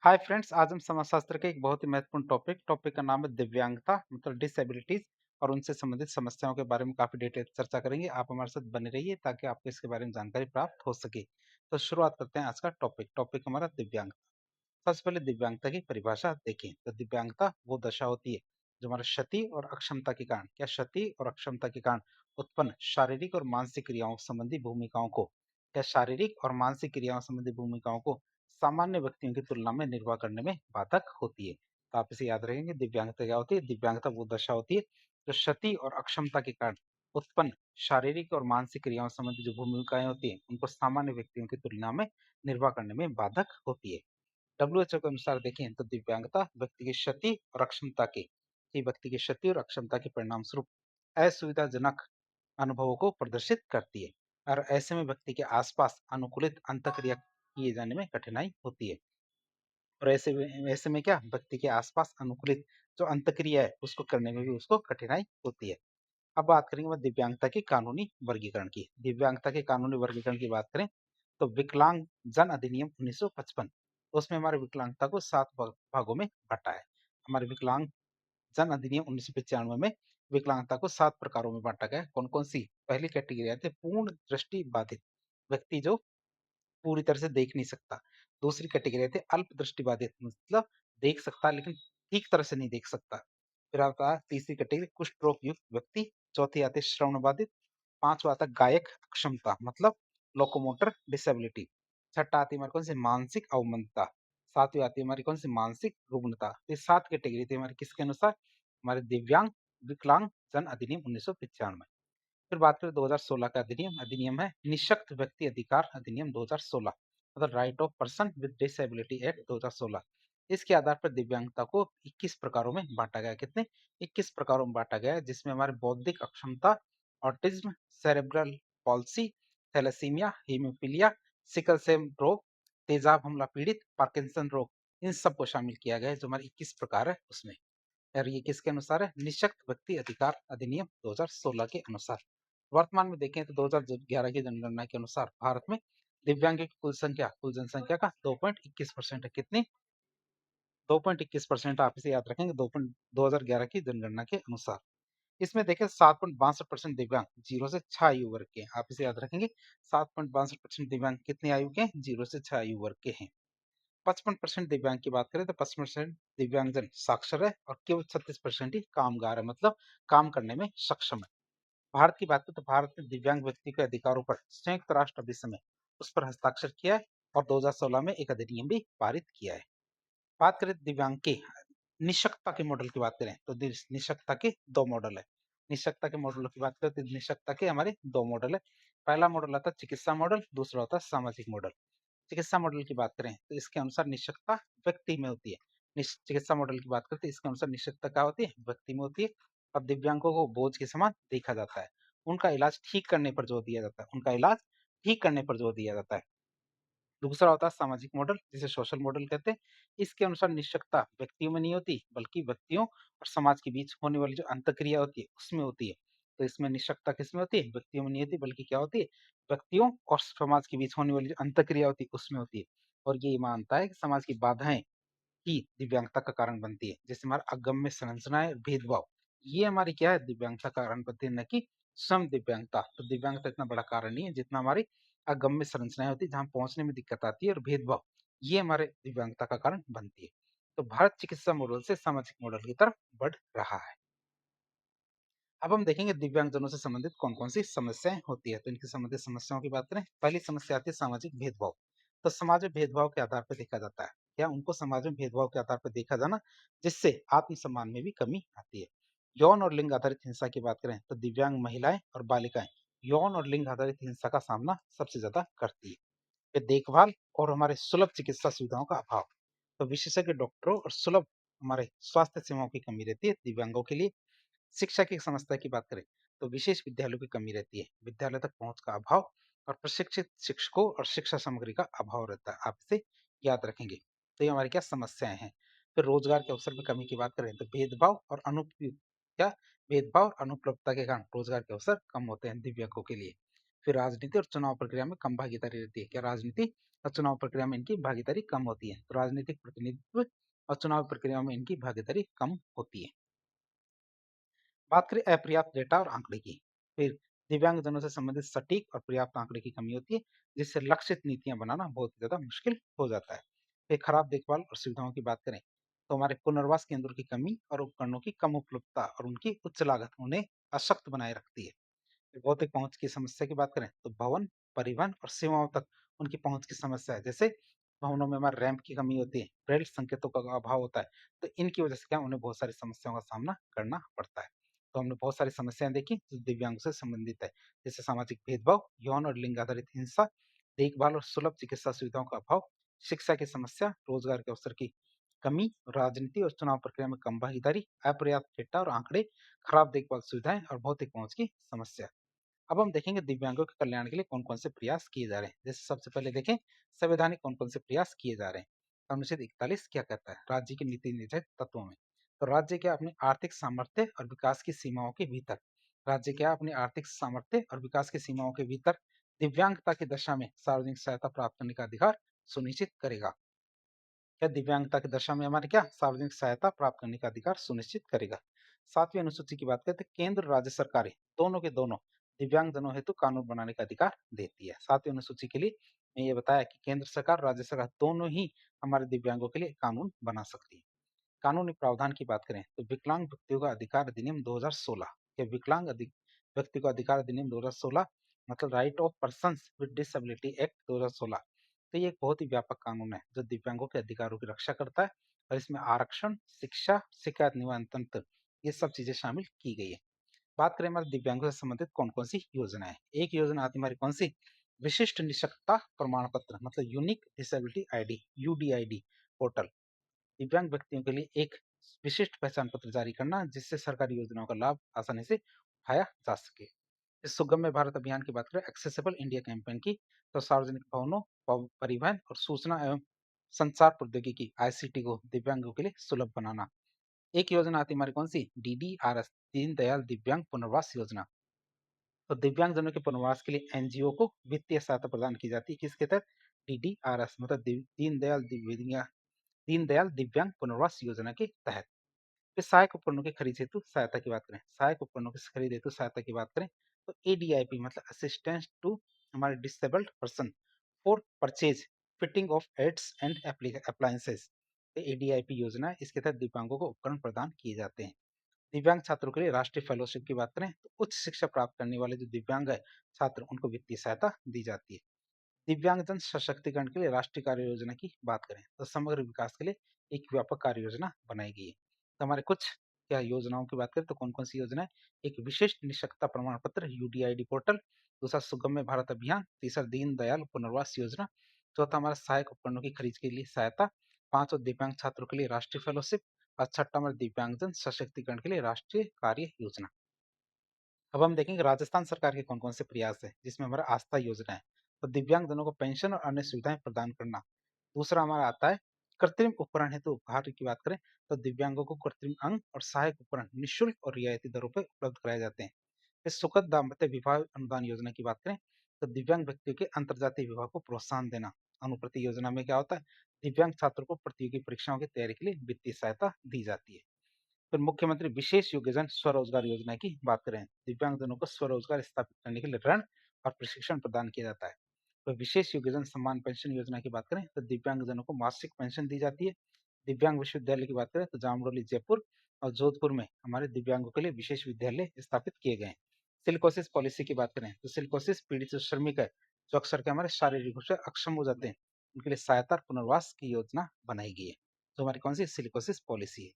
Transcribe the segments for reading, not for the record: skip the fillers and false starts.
Hi friends, आज हम समाजशास्त्र के एक बहुत ही महत्वपूर्ण टॉपिक का नाम है दिव्यांगता मतलब डिसेबिलिटीज और उनसे संबंधित समस्याओं के बारे में काफी डिटेल चर्चा करेंगे। आप हमारे साथ बने रहिए ताकि आपको इसके बारे में जानकारी प्राप्त हो सके। तो शुरुआत करते हैं आज का टॉपिक हमारा दिव्यांगता। सबसे पहले दिव्यांगता की परिभाषा देखें तो दिव्यांगता वो दशा होती है जो हमारे क्षति और अक्षमता के कारण क्षति और अक्षमता के कारण उत्पन्न शारीरिक और मानसिक क्रियाओं संबंधी भूमिकाओं को शारीरिक और मानसिक क्रियाओं संबंधी भूमिकाओं को सामान्य व्यक्तियों की तुलना में निर्वाह करने में बाधक होती है। तो आप इसे याद रखेंगे, दिव्यांगता क्या होती है? दिव्यांगता वो दशा होती है जो क्षति और अक्षमता के कारण उत्पन्न शारीरिक और मानसिक क्रियाओं संबंधी जो भूमिकाएं होती है उनको सामान्य व्यक्तियों की तुलना में निर्वाह करने में बाधक होती है। डब्ल्यूएचओ के अनुसार देखें तो दिव्यांगता व्यक्ति की क्षति और अक्षमता के व्यक्ति की क्षति और अक्षमता के परिणाम स्वरूप असुविधाजनक अनुभवों को प्रदर्शित करती है और ऐसे में व्यक्ति के आसपास अनुकूलित अंतक्रिया किए जाने में कठिनाई होती है। और ऐसे में क्या व्यक्ति के आसपास अनुकूलित जो अंतक्रिया है उसको करने में भी उसको कठिनाई होती है। अब बात करेंगे मैं दिव्यांगता के कानूनी वर्गीकरण की। दिव्यांगता के कानूनी वर्गीकरण की बात करें तो विकलांग जन अधिनियम 1955 उसमें हमारे विकलांगता को 7 भागों में बांटा है। हमारे विकलांग जन अधिनियम 1995 में विकलांगता को 7 प्रकारों में बांटा गया है। कौन कौन सी? पहली कैटेगरी आती है पूर्ण दृष्टि बाधित व्यक्ति जो पूरी तरह से देख नहीं सकता। दूसरी कैटेगरी आती है अल्प दृष्टि बाधित मतलब देख सकता है लेकिन ठीक तरह से नहीं देख सकता। फिर आता है तीसरी कैटेगरी कुष्ठ रोग युक्त व्यक्ति। चौथी आती है श्रवण बाधित। पांचवा आता है गायक अक्षमता मतलब लोकोमोटर डिसेबिलिटी। छठा आती है हमारी कौन सी? मानसिक अवमंदता। सातवीं आती है हमारी कौन सी? मानसिक रुग्णता। तो ये 7 कैटेगरी थी हमारी किसके अनुसार? हमारे दिव्यांग विकलांग जन अधिनियम 1995। फिर बात करें 2016 का अधिनियम है निःशक्त व्यक्ति अधिकार अधिनियम 2016 मतलब right of person with disability act 2016। इसके आधार पर दिव्यांगता को 21 प्रकारों में बांटा गया है। कितने? 21 प्रकारों में बांटा गया है, जिसमें हमारे बौद्धिक अक्षमता, autism, cerebral palsy, thalassaemia, haemophilia, sickle cell रोग, तेजाब हमला पीड़ित, पार्किंसन रोग, इन सबको शामिल किया गया है जो हमारे 21 प्रकार है उसमें। और ये किसके अनुसार है? निःशक्त व्यक्ति अधिकार अधिनियम 2016 के अनुसार। वर्तमान में देखें तो 2011 की जनगणना के अनुसार भारत में दिव्यांग की कुल जनसंख्या का 2.21% है। कितनी? 2.21% आप इसे याद रखेंगे 2011 की जनगणना के अनुसार। इसमें देखें 7.62% दिव्यांग 0 से 6 आयु वर्ग के हैं। आप इसे याद रखेंगे 7.62% दिव्यांग कितनी आयु के हैं? 0 से 6 आयु वर्ग के हैं। 55% दिव्यांग की बात करें तो 55% दिव्यांगजन साक्षर है और केवल 36% ही कामगार है मतलब काम करने में सक्षम है। भारत की बात करें तो भारत ने दिव्यांग व्यक्ति के अधिकारों पर संयुक्त राष्ट्र अभिसंध में उस पर हस्ताक्षर किया है और 2016 में एक अधिनियम भी पारित किया है। बात करें दिव्यांग के निःशक्तता के मॉडल की बात करें तो निःशक्तता के दो मॉडल है। निःशक्तता के मॉडल की बात करें तो निःशक्तता के हमारे दो मॉडल है। पहला मॉडल आता है चिकित्सा मॉडल, दूसरा होता है सामाजिक मॉडल। चिकित्सा मॉडल की बात करें तो इसके अनुसार निःशक्तता व्यक्ति में होती है। चिकित्सा मॉडल की बात करते हैं इसके अनुसार निःशक्तता क्या होती है? व्यक्ति में होती है और दिव्यांगों को बोझ के समान देखा जाता है। उनका इलाज ठीक करने पर जोर दिया जाता है। उनका इलाज ठीक करने पर जोर दिया जाता है। दूसरा होता है सामाजिक मॉडल जिसे सोशल मॉडल कहते हैं। इसके अनुसार निःशक्तता व्यक्तियों में नहीं होती बल्कि व्यक्तियों और समाज के बीच होने वाली जो अंतक्रिया होती है उसमें होती है। तो इसमें निःशक्तता किसमें होती है? व्यक्तियों में नहीं होती बल्कि क्या होती है? व्यक्तियों और समाज के बीच होने वाली जो अंतक्रिया होती है उसमें होती है। और ये मानता है कि समाज की बाधाएं ही दिव्यांगता का कारण बनती है, जैसे हमारा अगम्य संरचनाएं और भेदभाव। ये हमारी क्या है? दिव्यांगता का कारण बनती है, न कि सम दिव्यांगता। तो दिव्यांगता इतना बड़ा कारण नहीं है जितना हमारी अगम्य संरचनाएं होती है जहां पहुंचने में दिक्कत आती है और भेदभाव, ये हमारे दिव्यांगता का कारण बनती है। तो भारत चिकित्सा मॉडल से सामाजिक मॉडल की तरफ बढ़ रहा है। अब हम देखेंगे दिव्यांगजनों से संबंधित कौन कौन सी समस्याएं होती है। तो इनकी संबंधित समस्याओं की बात करें, पहली समस्या आती है सामाजिक भेदभाव। तो समाज में भेदभाव के आधार पर देखा जाता है, क्या उनको समाज में भेदभाव के आधार पर देखा जाना, जिससे आत्मसम्मान में भी कमी आती है। यौन और लिंग आधारित हिंसा की बात करें तो दिव्यांग महिलाएं और बालिकाएं यौन और लिंग आधारित हिंसा का सामना सबसे ज्यादा करती है। फिर देखभाल और हमारे सुलभ चिकित्सा सुविधाओं का अभाव। तो विशेषज्ञ डॉक्टरों और सुलभ हमारे स्वास्थ्य सेवाओं की कमी रहती है दिव्यांगों के लिए। शिक्षा की समस्या की बात करें तो विशेष विद्यालयों की कमी रहती है, विद्यालय तक पहुंच का अभाव और प्रशिक्षित शिक्षकों और शिक्षा सामग्री का अभाव रहता है। आप इसे याद रखेंगे। तो ये हमारी क्या समस्याएं हैं। फिर रोजगार के अवसर में कमी की बात करें तो भेदभाव और अनुपलब्धता के कारण रोजगार के अवसर कम होते हैं दिव्यांगों के लिए। फिर राजनीति और चुनाव प्रक्रिया में कम भागीदारी रहती है। क्या राजनीति और चुनाव प्रक्रिया में इनकी भागीदारी कम होती है? तो राजनीतिक प्रतिनिधित्व और चुनाव प्रक्रिया में इनकी भागीदारी कम होती है। बात करें अपर्याप्त डेटा और आंकड़े की, फिर दिव्यांगजनों से संबंधित सटीक और पर्याप्त आंकड़े की कमी होती है, जिससे लक्षित नीतियां बनाना बहुत ज्यादा मुश्किल हो जाता है। फिर खराब देखभाल और सुविधाओं की बात करें तो हमारे पुनर्वास केंद्रों की कमी और उपकरणों की कम उपलब्धता और उनकी उच्च लागत उन्हें अशक्त बनाए रखती है। भौतिक पहुंच की समस्या की बात करें तो भवन, परिवहन और सेवाओं तक उनकी पहुंच की समस्या है। जैसे भवनों में हमारे रैंप की कमी होती है, ब्रेल संकेतों का अभाव होता है, तो इनकी वजह से क्या उन्हें बहुत सारी समस्याओं का सामना करना पड़ता है। तो हमने बहुत सारी समस्याएं देखी जो दिव्यांगों से संबंधित है, जैसे सामाजिक भेदभाव, यौन और लिंग आधारित हिंसा, देखभाल और सुलभ चिकित्सा सुविधाओं का अभाव, शिक्षा की समस्या, रोजगार के अवसर की कमी, राजनीति और चुनाव प्रक्रिया में कम भागीदारी, अपर्याप्त डेटा और आंकड़े, खराब देखभाल सुविधाएं और भौतिक पहुंच की समस्या। अब हम देखेंगे दिव्यांगों के कल्याण के लिए कौन-कौन से प्रयास किए जा रहे हैं। जैसे सबसे पहले देखें संवैधानिक कौन-कौन से प्रयास किए जा रहे हैं। अनुच्छेद 41 क्या कहता है? राज्य की नीति निर्धारित तत्वों में। तो राज्य क्या अपनी आर्थिक सामर्थ्य और विकास की सीमाओं के भीतर राज्य क्या अपनी आर्थिक सामर्थ्य और विकास की सीमाओं के भीतर दिव्यांगता की दशा में सार्वजनिक सहायता प्राप्त करने का अधिकार सुनिश्चित करेगा। क्या दिव्यांगता की दशा में हमारे क्या सार्वजनिक सहायता प्राप्त करने का अधिकार सुनिश्चित करेगा। सातवीं अनुसूची की बात करते हैं केंद्र राज्य सरकारें दोनों के दोनों दिव्यांगजनों हेतु कानून बनाने का अधिकार देती है। सातवीं अनुसूची के लिए मैं ये बताया कि केंद्र सरकार राज्य सरकार दोनों ही हमारे दिव्यांगों के लिए कानून बना सकती है। कानूनी प्रावधान की बात करें तो विकलांग व्यक्तियों का अधिकार अधिनियम 2016 के व्यक्ति को अधिकार अधिनियम 2016 मतलब right of persons with disability act 2016। तो ये एक बहुत ही व्यापक कानून है जो दिव्यांगों के अधिकारों की रक्षा करता है और इसमें आरक्षण, शिक्षा, शिकायत निवारण तंत्र ये सब चीजें शामिल की गई है। बात करें हमारे दिव्यांगों से संबंधित कौन कौन सी योजनाएं। एक योजना आती हमारी कौन सी विशिष्ट निशक्तता प्रमाण पत्र मतलब unique disability ID UDID portal दिव्यांग व्यक्तियों के लिए एक विशिष्ट पहचान पत्र जारी करना जिससे सरकारी योजनाओं का लाभ आसानी से उठाया जा सके। इस सुगम्य भारत अभियान की बात करें एक्सेसिबल इंडिया कैंपेन की तो सार्वजनिक भवनों, परिवहन और सूचना एवं संचार प्रौद्योगिकी आईसीटी को दिव्यांगों के लिए सुलभ बनाना। एक योजना आती है हमारी कौन सी डीडीआरएस दीनदयाल दिव्यांग पुनर्वास योजना। तो दिव्यांगजनों के पुनर्वास के लिए एनजीओ को वित्तीय सहायता प्रदान की जाती है किसके तहत डीडीआरएस मतलब दीनदयाल दिव्यांग पुनर्वास योजना के तहत। फिर सहायक उपकरणों की खरीद हेतु सहायता की बात करें सहायक उपकरणों की खरीद हेतु सहायता की बात करें तो एडीआईपी मतलब असिस्टेंस टू हमारे disabled person for purchase fitting of aids and appliances. ADIP योजना है इसके तहत दिव्यांगों को उपकरण प्रदान किए जाते हैं। दिव्यांग छात्रों के लिए राष्ट्रीय फेलोशिप की बात करें तो उच्च शिक्षा प्राप्त करने वाले जो दिव्यांग है छात्र उनको वित्तीय सहायता दी जाती है। दिव्यांगजन सशक्तिकरण के लिए राष्ट्रीय कार्य योजना की बात करें तो समग्र विकास के लिए एक व्यापक कार्य योजना बनाई गई है। तो हमारे कुछ क्या योजनाओं की बात करें तो कौन कौन सी योजना है एक विशिष्ट निशक्तता प्रमाण पत्र यूडीआईडी पोर्टल, दूसरा सुगम्य भारत अभियान, तीसरा दीन दयाल पुनर्वास योजना, चौथा हमारा सहायक उपकरणों की खरीद के लिए सहायता, पांचवा दिव्यांग छात्रों के लिए राष्ट्रीय फेलोशिप और छठा हमारे दिव्यांगजन सशक्तिकरण के लिए राष्ट्रीय कार्य योजना। अब हम देखेंगे राजस्थान सरकार के कौन-कौन से प्रयास हैं, जिसमें हमारा आस्था योजना है। तो दिव्यांगजनों को पेंशन और अन्य सुविधाएं प्रदान करना। दूसरा हमारा आता है कृत्रिम उपकरण हेतु उपहार की बात करें तो दिव्यांगों को कृत्रिम अंग और सहायक उपकरण निःशुल्क और रियायती दरों पर उपलब्ध कराए जाते हैं। इस सुखद दाम्पत्य विवाह अनुदान योजना की बात करें तो दिव्यांग व्यक्तियों के अंतरजातीय विवाह को प्रोत्साहन देना। अनुप्रति योजना में क्या होता है दिव्यांग छात्रों को प्रतियोगी परीक्षाओं की तैयारी के लिए वित्तीय सहायता दी जाती है। फिर मुख्यमंत्री विशेष योग्यजन स्वरोजगार योजना की बात करें दिव्यांगजनों को स्वरोजगार स्थापित करने के लिए ऋण और प्रशिक्षण प्रदान किया जाता है। तो विशेष योग्यजन सम्मान पेंशन योजना की बात करें तो दिव्यांगजनों को मासिक पेंशन दी जाती है। दिव्यांग विश्वविद्यालय की बात करें तो जामडोली जयपुर और जोधपुर में हमारे दिव्यांगों के लिए विशेष विद्यालय स्थापित किए गए हैं। सिल्कोसिस पॉलिसी की बात करें तो सिल्कोसिस पीड़ित जो श्रमिक है जो अक्सर के हमारे शारीरिक रूप से अक्षम हो जाते हैं उनके लिए सहायता और पुनर्वास की योजना बनाई गई है। तो हमारी कौन सी सिल्कोसिस पॉलिसी है।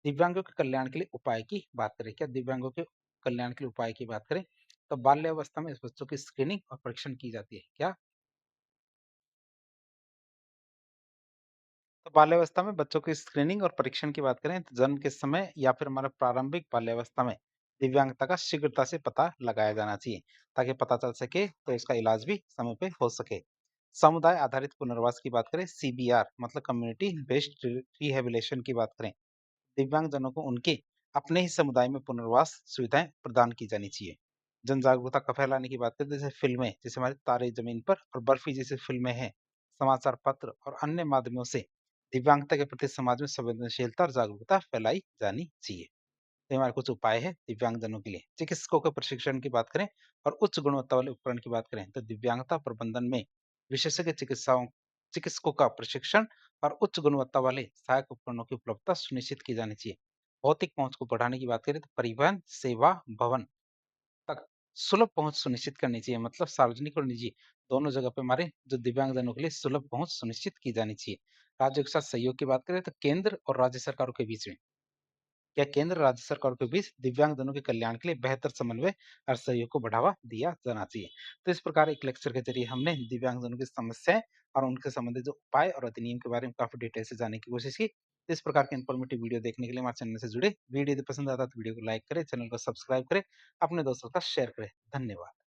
दिव्यांगों के कल्याण के लिए उपाय की बात करें क्या दिव्यांगों के कल्याण के लिए उपाय की बात करें तो बाल्यावस्था में इस बच्चों की स्क्रीनिंग और परीक्षण की जाती है। क्या तो बाल्यावस्था में बच्चों की स्क्रीनिंग और परीक्षण की बात करें तो जन्म के समय या फिर हमारा प्रारंभिक बाल्यावस्था में दिव्यांगता का शीघ्रता से पता लगाया जाना चाहिए ताकि पता चल सके तो इसका इलाज भी समय पे हो सके। समुदाय आधारित पुनर्वास की बात करें सीबीआर मतलब कम्युनिटी बेस्ड रिहेबिलिटेशन की बात करें दिव्यांगजनों को उनके अपने ही समुदाय में पुनर्वास सुविधाएं प्रदान की जानी चाहिए। जन जागरूकता का फैलाने की बात करें, जैसे फ़िल्में, जैसे हमारे तारे ज़मीन पर और बर्फ़ी जैसी फ़िल्में हैं, समाचार पत्र और अन्य माध्यमों से दिव्यांगता के प्रति समाज में संवेदनशीलता और जागरूकता फैलाई जानी चाहिए। तो हमारे कुछ उपाय हैं दिव्यांगजनों के लिए। चिकित्सकों के प्रशिक्षण की बात करें और उच्च गुणवत्ता वाले उपकरण की बात करें, तो दिव्यांगता प्रबंधन में विशेषज्ञ चिकित्सकों का प्रशिक्षण और उच्च गुणवत्ता वाले सहायक उपकरणों की उपलब्धता सुनिश्चित की जानी चाहिए। भौतिक पहुंच को बढ़ाने की बात करें तो परिवहन सेवा भवन तक सुलभ पहुंच सुनिश्चित करनी चाहिए, मतलब सार्वजनिक और निजी दोनों जगह पे हमारे जो दिव्यांगजनों के लिए सुलभ पहुंच सुनिश्चित की जानी चाहिए। राज्यों के साथ सहयोग की बात करें तो केंद्र और राज्य सरकारों के बीच में या केंद्र राज्य सरकारों के बीच दिव्यांगजनों के कल्याण के लिए बेहतर समन्वय और सहयोग को बढ़ावा दिया जाना चाहिए। तो इस प्रकार एक लेक्चर के जरिए हमने दिव्यांगजनों की समस्याएं और उनके संबंधित जो उपाय और अधिनियम के बारे में काफी डिटेल से जानने की कोशिश की। तो इस प्रकार के इन्फॉर्मेटिव वीडियो देखने के लिए हमारे चैनल से जुड़े। वीडियो यदि पसंद आता है तो वीडियो को लाइक करें, चैनल को सब्सक्राइब करें, अपने दोस्तों का शेयर करें। धन्यवाद।